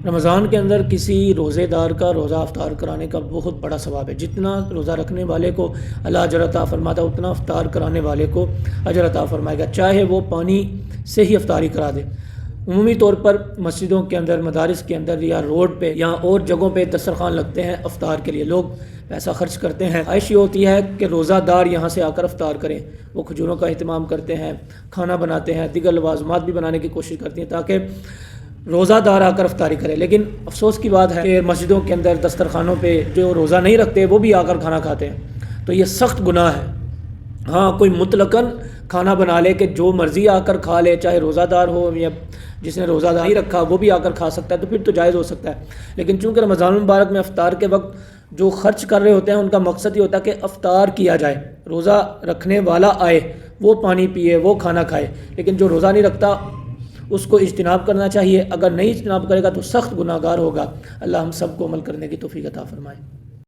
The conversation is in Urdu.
رمضان کے اندر کسی روزے دار کا روزہ افطار کرانے کا بہت بڑا ثواب ہے۔ جتنا روزہ رکھنے والے کو اللہ اجر عطا فرماتا ہے اتنا افطار کرانے والے کو اجر عطا فرمائے گا، چاہے وہ پانی سے ہی افطاری کرا دے۔ عمومی طور پر مسجدوں کے اندر، مدارس کے اندر یا روڈ پہ یا اور جگہوں پہ دسترخوان لگتے ہیں افطار کے لیے، لوگ پیسہ خرچ کرتے ہیں۔ خواہش یہ ہوتی ہے کہ روزہ دار یہاں سے آ کر افطار کریں، وہ کھجوروں کا اہتمام کرتے ہیں، کھانا بناتے ہیں، دیگر لوازمات بھی بنانے کی کوشش کرتے ہیں تاکہ روزہ دار آ کر افطاری کرے۔ لیکن افسوس کی بات ہے کہ مسجدوں کے اندر دسترخوانوں پہ جو روزہ نہیں رکھتے وہ بھی آ کر کھانا کھاتے ہیں، تو یہ سخت گناہ ہے۔ ہاں کوئی مطلقاً کھانا بنا لے کہ جو مرضی آ کر کھا لے، چاہے روزہ دار ہو یا جس نے روزہ دار نہیں رکھا وہ بھی آ کر کھا سکتا ہے، تو پھر تو جائز ہو سکتا ہے۔ لیکن چونکہ رمضان المبارک میں افطار کے وقت جو خرچ کر رہے ہوتے ہیں ان کا مقصد یہ ہوتا ہے کہ افطار کیا جائے، روزہ رکھنے والا آئے، وہ پانی پیے، وہ کھانا کھائے، لیکن جو روزہ نہیں رکھتا اس کو اجتناب کرنا چاہیے۔ اگر نہیں اجتناب کرے گا تو سخت گناہ گار ہوگا۔ اللہ ہم سب کو عمل کرنے کی توفیق عطا فرمائے۔